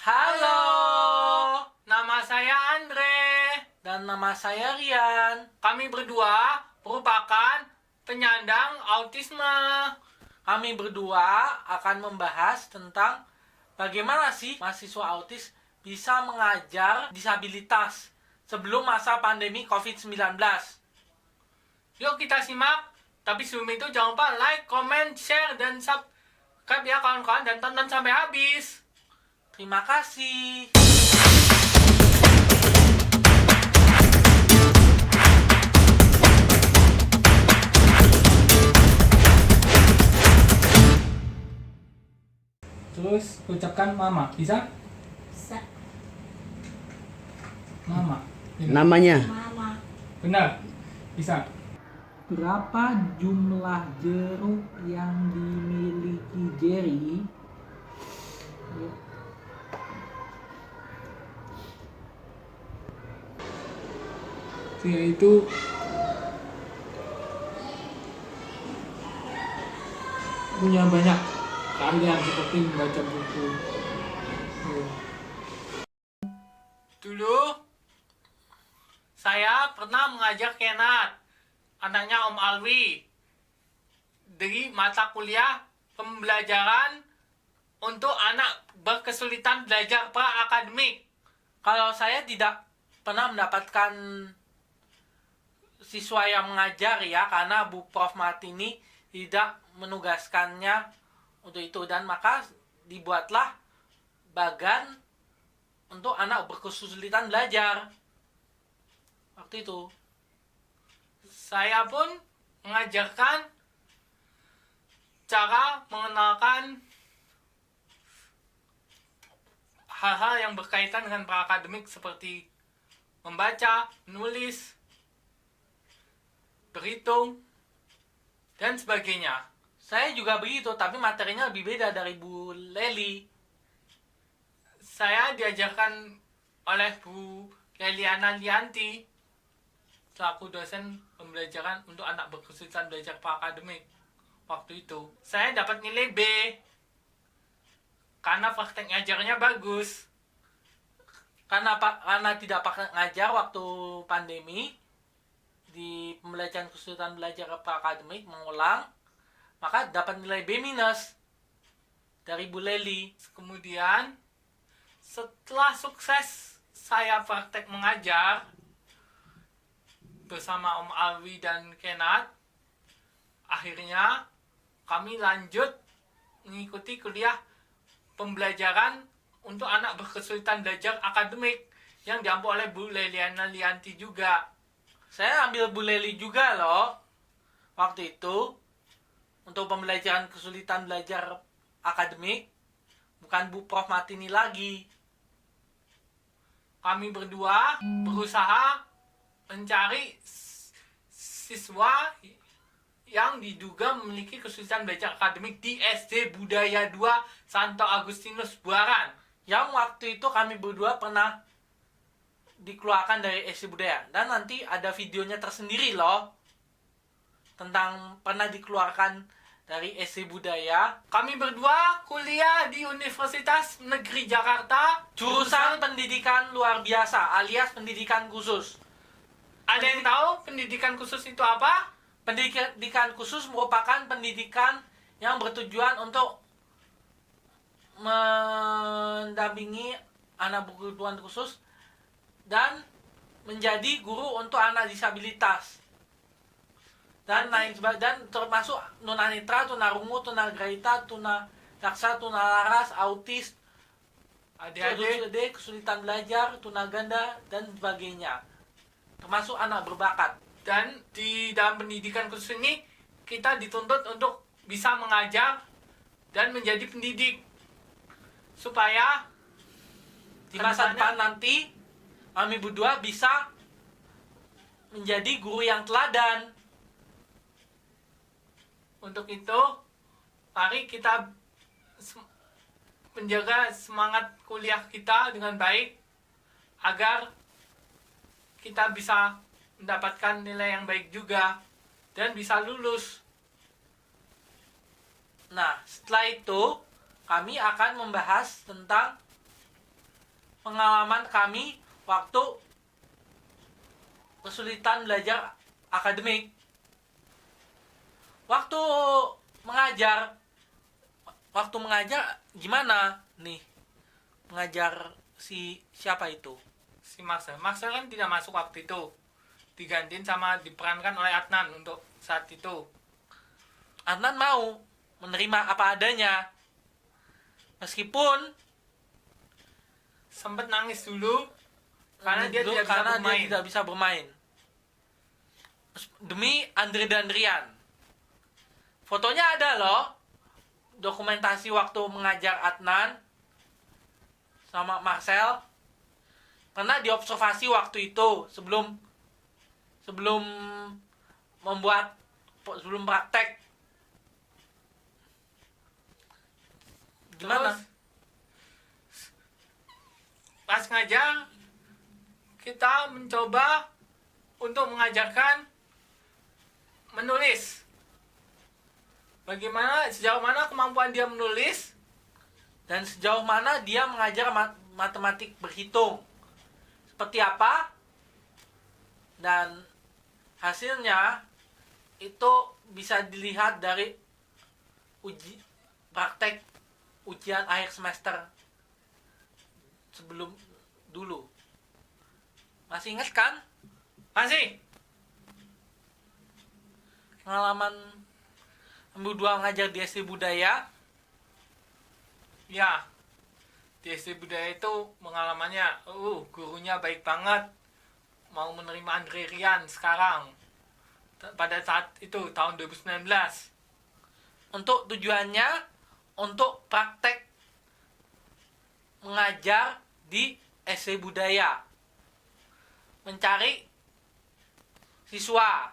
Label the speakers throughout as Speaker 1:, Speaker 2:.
Speaker 1: Halo, nama saya Andre dan nama saya Rian. Kami berdua merupakan penyandang autisme. Kami berdua akan membahas tentang bagaimana sih mahasiswa autis bisa mengajar disabilitas sebelum masa pandemi COVID-19. Yuk kita simak. Tapi sebelum itu jangan lupa like, comment, share, dan subscribe ya kawan-kawan. Dan tonton sampai habis. Terima kasih.
Speaker 2: Terus ucapkan mama, bisa?
Speaker 3: Bisa.
Speaker 2: Mama.
Speaker 4: Namanya
Speaker 3: Mama.
Speaker 2: Benar. Bisa. Berapa jumlah jeruk yang dimiliki Jerry? Yaitu punya banyak keahlian seperti membaca buku.
Speaker 1: Dulu saya pernah mengajar Kenat, anaknya Om Alwi, dari mata kuliah pembelajaran untuk anak berkesulitan belajar pra-akademik. Kalau saya tidak pernah mendapatkan siswa yang mengajar ya, karena Bu Prof Martini tidak menugaskannya untuk itu, dan maka dibuatlah bagan untuk anak berkesulitan belajar. Waktu itu saya pun mengajarkan cara mengenalkan hal-hal yang berkaitan dengan pra-akademik seperti membaca, menulis, berhitung, dan sebagainya. Saya juga begitu, tapi materinya lebih beda dari Bu Leli. Saya diajarkan oleh Bu Leliana Lianti selaku dosen pembelajaran untuk anak berkesulitan belajar pra-akademik. Waktu itu saya dapat nilai B karena praktek ngajarnya bagus. Karena tidak pakai ngajar waktu pandemi di pembelajaran kesulitan belajar pra-akademik mengulang, maka dapat nilai B- dari Bu Leli. Kemudian setelah sukses saya praktek mengajar bersama Om Alwi dan Kenat, akhirnya kami lanjut mengikuti kuliah pembelajaran untuk anak berkesulitan belajar akademik yang diampu oleh Bu Leliana Lianti juga. Saya ambil Bu Leli juga loh waktu itu untuk pembelajaran kesulitan belajar akademik, bukan Bu Prof Martini lagi. Kami berdua berusaha mencari siswa yang diduga memiliki kesulitan belajar akademik di SD Budaya 2 Santo Agustinus Buaran, yang waktu itu kami berdua pernah dikeluarkan dari SD Budaya, dan nanti ada videonya tersendiri loh tentang pernah dikeluarkan dari SD Budaya. Kami berdua kuliah di Universitas Negeri Jakarta, jurusan pendidikan luar biasa alias pendidikan khusus. Ada yang tahu pendidikan khusus itu apa? Pendidikan khusus merupakan pendidikan yang bertujuan untuk mendampingi anak berkebutuhan khusus dan menjadi guru untuk anak disabilitas dan lain sebagainya, dan termasuk tunanetra, tunarungu, tunagrahita, tunadaksa, tunalaras, autis, ADHD, kesulitan belajar, tunaganda, dan sebagainya, termasuk anak berbakat. Dan di dalam pendidikan khusus ini kita dituntut untuk bisa mengajar dan menjadi pendidik supaya di masa depan nanti kami berdua bisa menjadi guru yang teladan. Untuk itu, mari kita menjaga semangat kuliah kita dengan baik agar kita bisa mendapatkan nilai yang baik juga dan bisa lulus. Nah, setelah itu kami akan membahas tentang
Speaker 3: pengalaman kami waktu kesulitan belajar akademik. Waktu mengajar gimana nih? Mengajar siapa itu?
Speaker 1: Si Marcel kan tidak masuk waktu itu, digantiin sama diperankan oleh Adnan untuk saat itu.
Speaker 3: Adnan mau menerima apa adanya, meskipun
Speaker 1: Sempet nangis dulu karena dia tidak bisa bermain.
Speaker 3: Demi Andre dan Rian. Fotonya ada loh, dokumentasi waktu mengajar Adnan sama Marcel. Pernah diobservasi waktu itu sebelum praktek. Gimana?
Speaker 1: Terus, pas ngajar kita mencoba untuk mengajarkan menulis. Sejauh mana kemampuan dia menulis
Speaker 3: Dan sejauh mana dia mengajar matematik berhitung. Seperti apa? Dan hasilnya itu bisa dilihat dari praktek ujian akhir semester sebelum dulu. Masih ingat kan?
Speaker 1: masih.
Speaker 3: Pengalaman berdua ngajar di SD Budaya.
Speaker 1: Ya, di SD Budaya itu pengalamannya, gurunya baik banget. Mau menerima Andre Rian sekarang. Pada saat itu, tahun 2019.
Speaker 3: Untuk tujuannya, untuk praktek mengajar di SD Budaya. Mencari siswa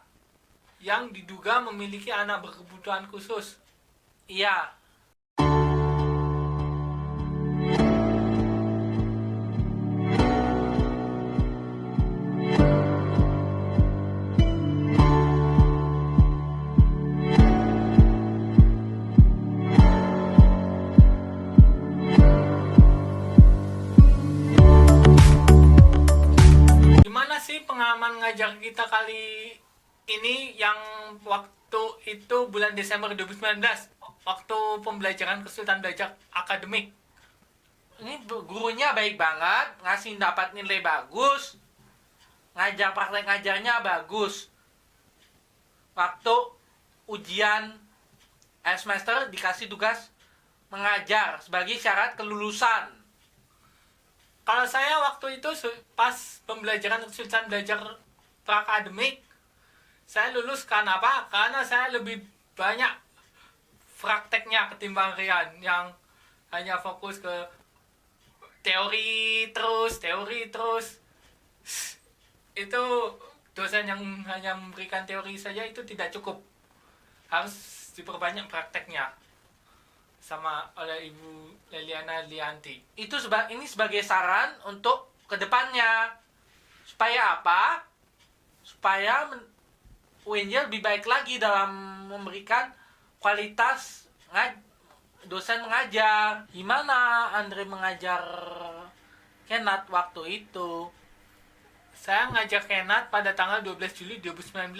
Speaker 1: Yang diduga memiliki anak berkebutuhan khusus.
Speaker 3: Iya.
Speaker 1: Gimana sih pengalaman ngajar kita kali ini yang waktu itu bulan Desember 2019, waktu pembelajaran kesulitan belajar akademik?
Speaker 3: Ini gurunya baik banget, ngasih dapat nilai bagus, ngajar praktek ngajarnya bagus. Waktu ujian akhir semester dikasih tugas mengajar sebagai syarat kelulusan.
Speaker 1: Kalau saya waktu itu pas pembelajaran kesulitan belajar prakademik, saya lulus karena apa? Karena saya lebih banyak prakteknya ketimbang Rian yang hanya fokus ke teori terus. Itu dosen yang hanya memberikan teori saja itu tidak cukup. Harus diperbanyak prakteknya sama oleh Ibu Leliana Lianti.
Speaker 3: Ini sebagai saran untuk kedepannya. Supaya apa? Supaya UNJ lebih baik lagi dalam memberikan kualitas dosen mengajar. Gimana Andre mengajar Kenat waktu itu?
Speaker 1: Saya ngajar Kenat pada tanggal 12 Juli 2019.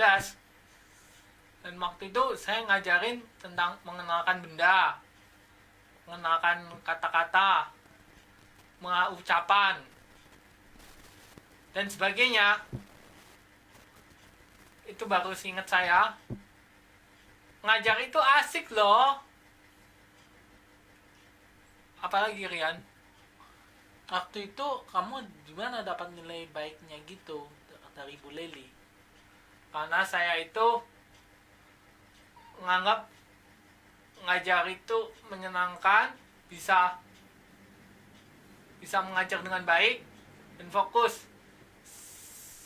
Speaker 1: Dan waktu itu saya ngajarin tentang mengenalkan benda, mengenalkan kata-kata, ucapan, dan sebagainya. Itu baru ingat saya. Ngajar itu asik loh. Apalagi Rian?
Speaker 3: Waktu itu kamu gimana dapat nilai baiknya gitu dari Bu Leli?
Speaker 1: Karena saya itu menganggap ngajar itu menyenangkan, bisa mengajar dengan baik dan fokus.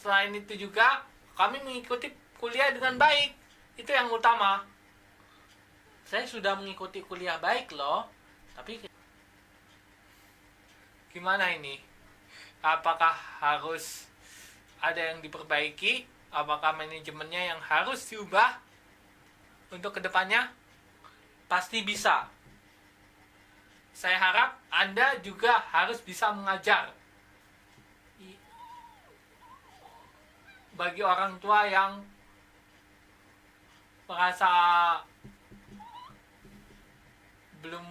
Speaker 1: Selain itu juga kami mengikuti kuliah dengan baik. Itu yang utama.
Speaker 3: Saya sudah mengikuti kuliah baik loh, tapi
Speaker 1: gimana ini? Apakah harus ada yang diperbaiki? Apakah manajemennya yang harus diubah untuk kedepannya?
Speaker 3: pasti bisa.
Speaker 1: Saya harap Anda juga harus bisa mengajar. bagi orang tua yang merasa belum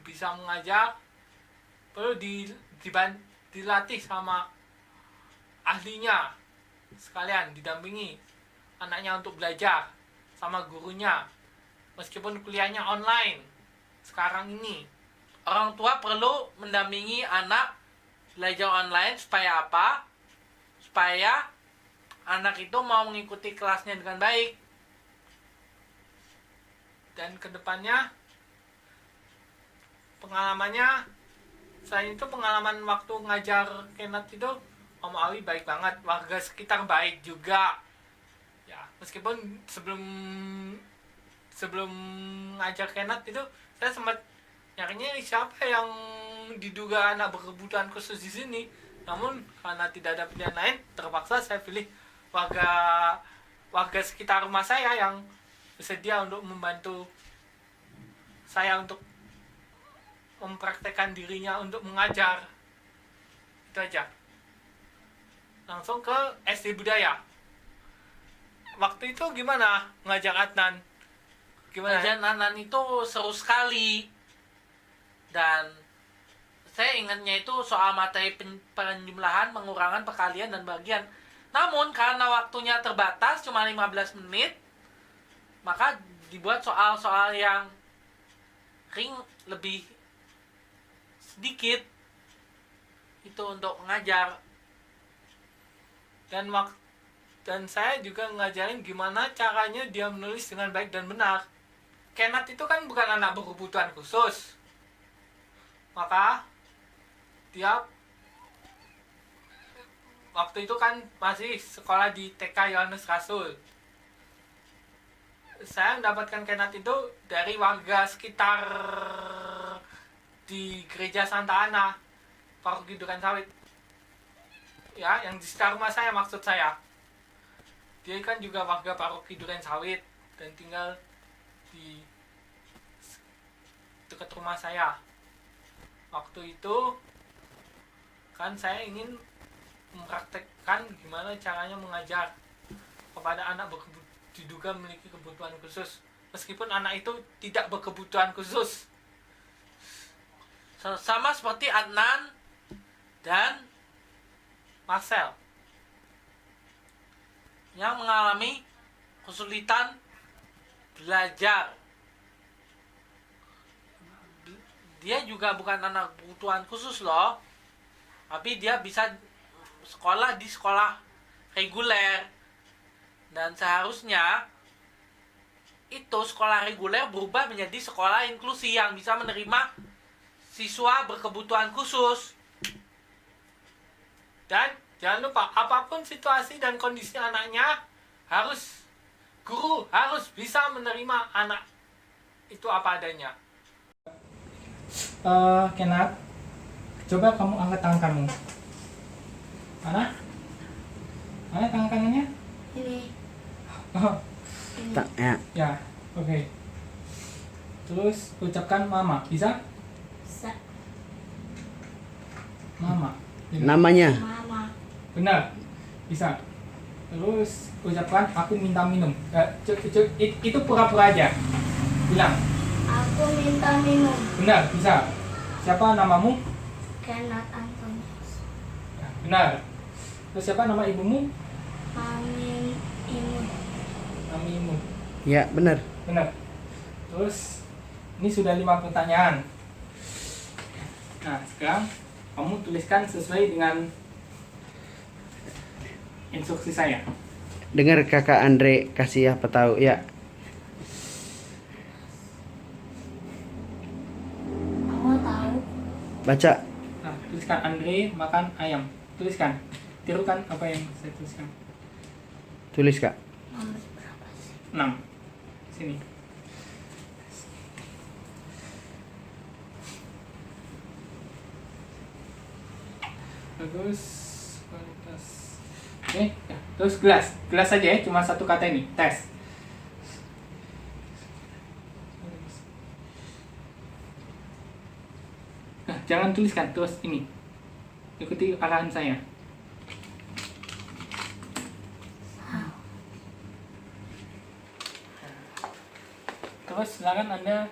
Speaker 1: bisa mengajar, perlu dilatih sama ahlinya sekalian, didampingi anaknya untuk belajar sama gurunya meskipun kuliahnya online sekarang ini.
Speaker 3: Orang tua perlu mendampingi anak belajar online supaya apa? Supaya anak itu mau mengikuti kelasnya dengan baik.
Speaker 1: Dan kedepannya pengalamannya, selain itu pengalaman waktu ngajar Kenat itu, Om Awi baik banget, warga sekitar baik juga ya. Meskipun sebelum ngajar Kenat itu saya sempat nyarinya siapa yang diduga anak berkebutuhan khusus di sini, namun karena tidak ada pilihan lain terpaksa saya pilih warga sekitar rumah saya yang bersedia untuk membantu saya untuk mempraktekkan dirinya untuk mengajar. Itu aja. Langsung ke SD Budaya. Waktu itu gimana ngajar Adnan? Gimana?
Speaker 3: Ngajar Adnan itu seru sekali. Dan saya ingatnya itu soal materi penjumlahan, pengurangan, perkalian, dan bagian. Namun karena waktunya terbatas cuma 15 menit, maka dibuat soal-soal yang lebih sedikit itu untuk mengajar.
Speaker 1: Dan saya juga ngajarin gimana caranya dia menulis dengan baik dan benar. Kenat itu kan bukan anak berkebutuhan khusus, maka dia waktu itu kan masih sekolah di TK Yohanes Rasul. Saya mendapatkan Kenat itu dari warga sekitar di gereja Santa Ana, Paroki Durensawit. Ya, yang di sekitar rumah saya maksud saya. Dia kan juga warga Paroki Durensawit dan tinggal di dekat rumah saya. Waktu itu kan saya ingin mempraktekkan gimana caranya mengajar kepada anak diduga memiliki kebutuhan khusus, meskipun anak itu tidak berkebutuhan khusus.
Speaker 3: Sama seperti Adnan dan
Speaker 1: Marcel
Speaker 3: yang mengalami kesulitan belajar. Dia juga bukan anak kebutuhan khusus loh, tapi dia bisa sekolah di sekolah reguler. Dan seharusnya itu sekolah reguler berubah menjadi sekolah inklusi yang bisa menerima siswa berkebutuhan khusus.
Speaker 1: Dan jangan lupa, apapun situasi dan kondisi anaknya, guru harus bisa menerima anak itu apa adanya. Kenat, coba kamu angkat tangan kamu. Mana tangan kanannya?
Speaker 4: Ini.
Speaker 1: Oh,
Speaker 4: Ini.
Speaker 1: ya, oke. Terus ucapkan mama, bisa?
Speaker 4: Bisa.
Speaker 1: Mama.
Speaker 5: Namanya
Speaker 4: Mama.
Speaker 1: Benar, bisa. Terus ucapkan aku minta minum. Itu pura-pura aja. Bilang.
Speaker 4: Aku minta minum.
Speaker 1: Benar, bisa. Siapa namamu?
Speaker 4: Kenat Antonius.
Speaker 1: Benar. Terus siapa nama ibumu?
Speaker 4: Mami Imut.
Speaker 1: Namimu.
Speaker 5: ya benar.
Speaker 1: Benar. Terus ini sudah 5 pertanyaan. Nah, sekarang kamu tuliskan sesuai dengan instruksi saya.
Speaker 5: Dengar kakak Andre kasih apa tahu ya.
Speaker 4: Kamu tahu?
Speaker 5: Baca.
Speaker 1: Nah, tuliskan Andre makan ayam. Tuliskan. Tirukan apa yang saya tuliskan.
Speaker 5: Tulis kak.
Speaker 4: Nomor berapa sih?
Speaker 1: 6. Sini. Bagus. Kualitas. Oke, ya. Terus gelas saja ya, cuma satu kata ini, tes. Nah, jangan tuliskan, terus ini. Ikuti arahan saya.
Speaker 2: Terus silakan Anda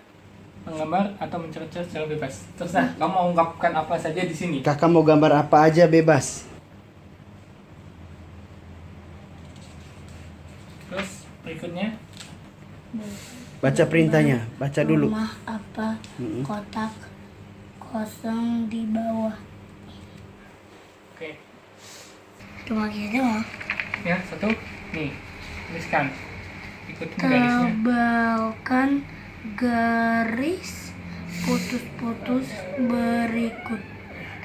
Speaker 2: menggambar atau mencerca secara bebas. Terserah kamu mau ungkapkan apa saja di sini.
Speaker 5: Kakak mau gambar apa aja bebas.
Speaker 2: Terus berikutnya
Speaker 5: Baca perintahnya, baca dulu.
Speaker 4: Rumah apa?
Speaker 5: Mm-mm.
Speaker 4: Kotak kosong di bawah.
Speaker 2: oke.
Speaker 4: Cuma gitu doang.
Speaker 2: Ya, satu. Nih, tuliskan. Ikutin garisnya.
Speaker 4: Tebalkan garis putus-putus berikut.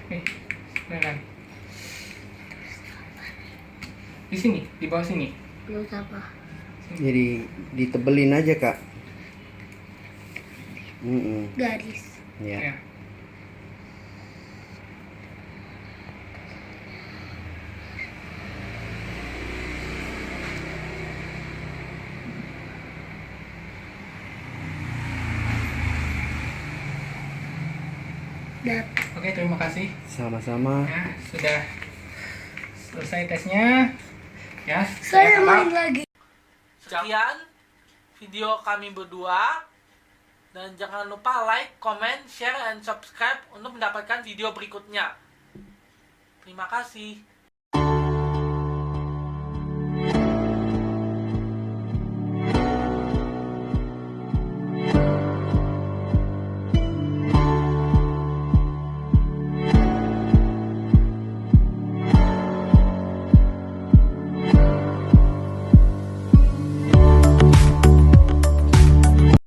Speaker 2: Oke, silakan. Di sini, di bawah sini.
Speaker 4: Terus apa?
Speaker 5: Jadi ditebelin aja kak.
Speaker 4: Garis.
Speaker 5: Ya.
Speaker 2: Ya.
Speaker 4: Dan
Speaker 2: Oke, terima kasih.
Speaker 5: Sama-sama.
Speaker 2: Ya, sudah selesai tesnya. Ya,
Speaker 4: saya
Speaker 2: harap
Speaker 4: main lagi.
Speaker 3: Sekian video kami berdua. Dan jangan lupa like, comment, share, and subscribe untuk mendapatkan video berikutnya. Terima kasih.